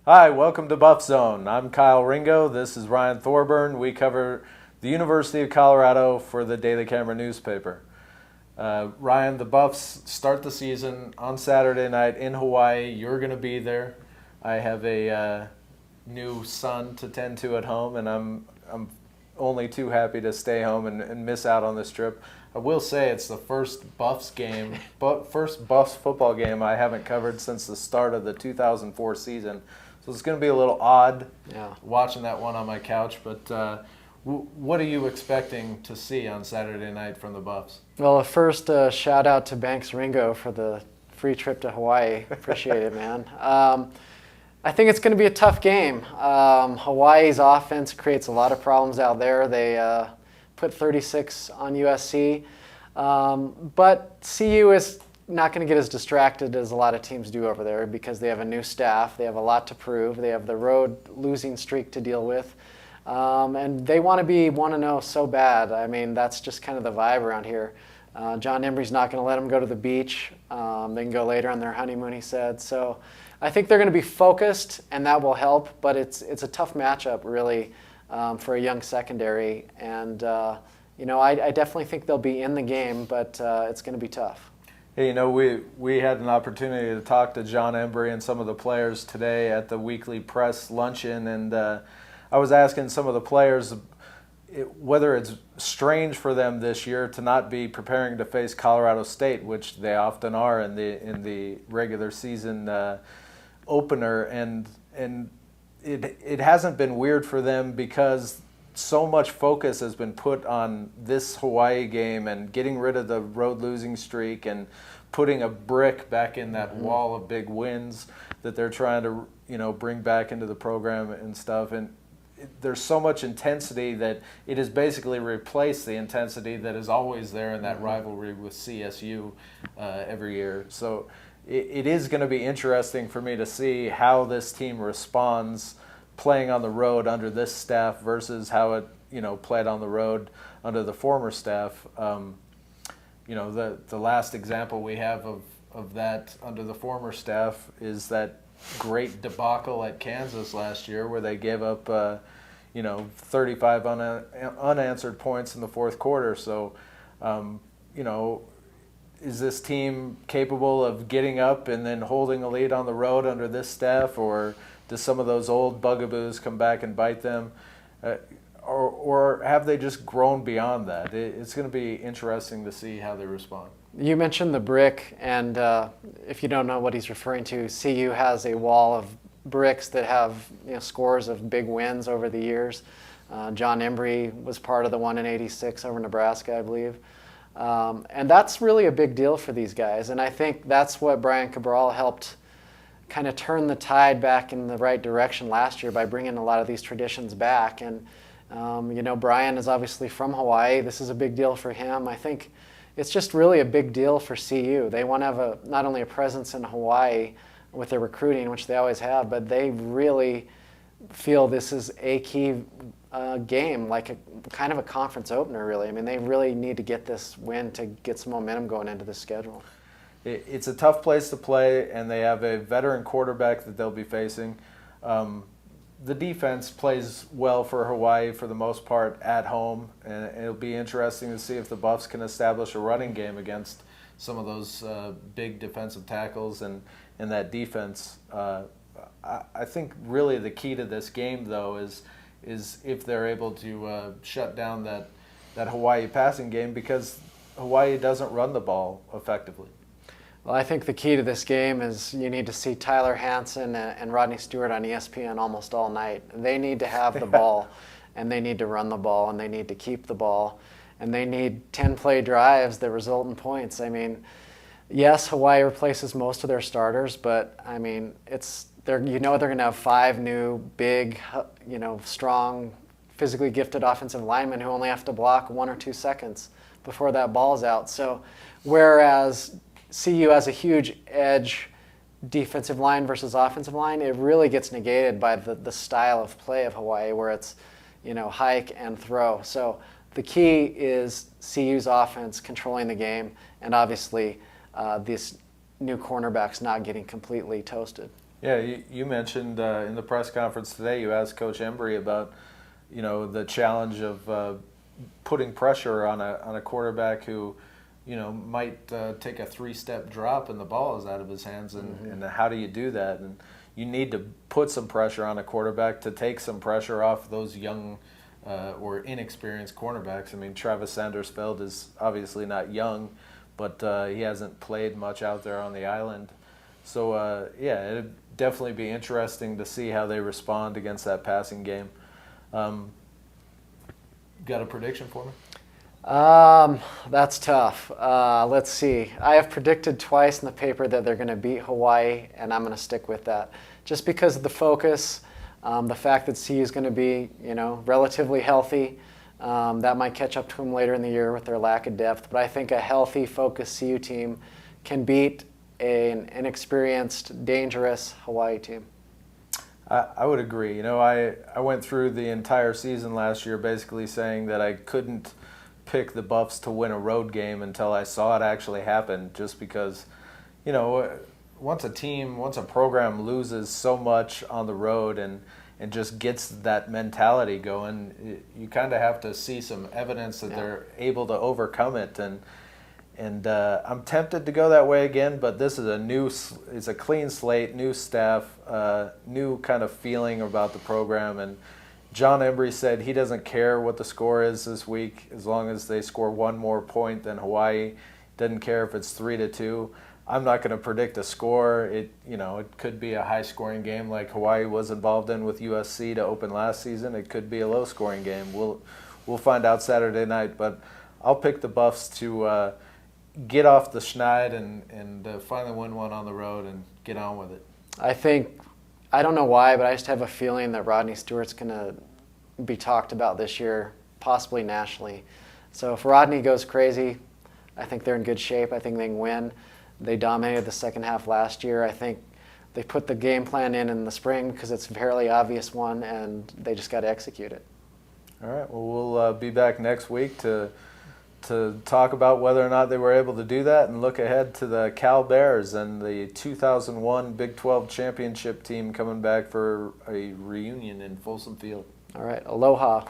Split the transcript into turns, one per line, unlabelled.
Hi, welcome to Buffzone. I'm Kyle Ringo. This is Ryan Thorburn. We cover the University of Colorado for the Daily Camera newspaper. Ryan, the Buffs start the season on Saturday night in Hawaii. You're going to be there. I have a new son to tend to at home, and I'm only too happy to stay home and miss out on this trip. I will say it's the first Buffs football game I haven't covered since the start of the 2004 season. So it's going to be a little odd watching that one on my couch. But what are you expecting to see on Saturday night from the Buffs?
Well, first, shout out to Banks Ringo for the free trip to Hawaii. Appreciate it, man. I think it's going to be a tough game. Hawaii's offense creates a lot of problems out there. They put 36 on USC. But CU is not going to get as distracted as a lot of teams do over there because they have a new staff. They have a lot to prove. They have the road losing streak to deal with. And they want to be 1-0 so bad. I mean, that's just kind of the vibe around here. John Embry's not going to let them go to the beach. They can go later on their honeymoon, he said. So I think they're going to be focused, and that will help. But it's a tough matchup, really, for a young secondary. And, I definitely think they'll be in the game, but it's going to be tough.
Hey, we had an opportunity to talk to John Embry and some of the players today at the weekly press luncheon, and I was asking some of the players whether it's strange for them this year to not be preparing to face Colorado State, which they often are in the regular season opener, and it hasn't been weird for them because so much focus has been put on this Hawaii game and getting rid of the road losing streak and putting a brick back in that wall of big wins that they're trying to bring back into the program and stuff. And there's so much intensity that it has basically replaced the intensity that is always there in that rivalry with CSU every year. So it is going to be interesting for me to see how this team responds playing on the road under this staff versus how it played on the road under the former staff. The last example we have of that under the former staff is that great debacle at Kansas last year where they gave up 35 unanswered points in the fourth quarter. So is this team capable of getting up and then holding a lead on the road under this staff, or do some of those old bugaboos come back and bite them? Or have they just grown beyond that? It's going to be interesting to see how they respond.
You mentioned the brick, and if you don't know what he's referring to, CU has a wall of bricks that have scores of big wins over the years. John Embry was part of the one in '86 over Nebraska, I believe. And that's really a big deal for these guys. And I think that's what Brian Cabral helped kind of turn the tide back in the right direction last year by bringing a lot of these traditions back. And, Brian is obviously from Hawaii. This is a big deal for him. I think it's just really a big deal for CU. They want to have not only a presence in Hawaii with their recruiting, which they always have, but they really feel this is a key game, like kind of a conference opener, really. I mean, they really need to get this win to get some momentum going into the schedule.
It's a tough place to play, and they have a veteran quarterback that they'll be facing. The defense plays well for Hawaii for the most part at home, and it'll be interesting to see if the Buffs can establish a running game against some of those big defensive tackles and that defense. I think really the key to this game, though, is if they're able to shut down that Hawaii passing game, because Hawaii doesn't run the ball effectively.
Well, I think the key to this game is you need to see Tyler Hansen and Rodney Stewart on ESPN almost all night. They need to have the ball, and they need to run the ball, and they need to keep the ball, and they need 10-play drives that result in points. I mean, yes, Hawaii replaces most of their starters, but I mean, they're going to have 5 new, big, strong, physically gifted offensive linemen who only have to block 1 or 2 seconds before that ball's out. So, whereas CU has a huge edge defensive line versus offensive line, it really gets negated by the style of play of Hawaii, where it's hike and throw. So the key is CU's offense controlling the game, and obviously these new cornerbacks not getting completely toasted.
Yeah, you mentioned in the press conference today, you asked Coach Embry about, the challenge of putting pressure on a quarterback who, might take a 3-step drop and the ball is out of his hands, and how do you do that? And you need to put some pressure on a quarterback to take some pressure off those young or inexperienced cornerbacks. I mean, Travis Sandersfeld is obviously not young, but he hasn't played much out there on the island. So, it'd definitely be interesting to see how they respond against that passing game. Got a prediction for me?
That's tough. Let's see. I have predicted twice in the paper that they're going to beat Hawaii, and I'm going to stick with that. Just because of the focus, the fact that CU is going to be, relatively healthy, that might catch up to them later in the year with their lack of depth. But I think a healthy, focused CU team can beat an inexperienced, dangerous Hawaii team.
I would agree. I went through the entire season last year basically saying that I couldn't pick the Buffs to win a road game until I saw it actually happen, just because, once a program loses so much on the road and just gets that mentality going, you kind of have to see some evidence that they're able to overcome it. And I'm tempted to go that way again, but this is it's a clean slate, new staff, new kind of feeling about the program. And John Embry said he doesn't care what the score is this week as long as they score one more point than Hawaii. Doesn't care if it's 3-2. I'm not going to predict a score. It could be a high-scoring game like Hawaii was involved in with USC to open last season. It could be a low-scoring game. We'll find out Saturday night, but I'll pick the Buffs to get off the schneid and finally win one on the road and get on with it.
I don't know why, but I just have a feeling that Rodney Stewart's going to be talked about this year, possibly nationally. So if Rodney goes crazy, I think they're in good shape. I think they can win. They dominated the second half last year. I think they put the game plan in the spring because it's a fairly obvious one, and they just got to execute it.
All right. Well, we'll be back next week to talk about whether or not they were able to do that and look ahead to the Cal Bears and the 2001 Big 12 championship team coming back for a reunion in Folsom Field.
All right. Aloha.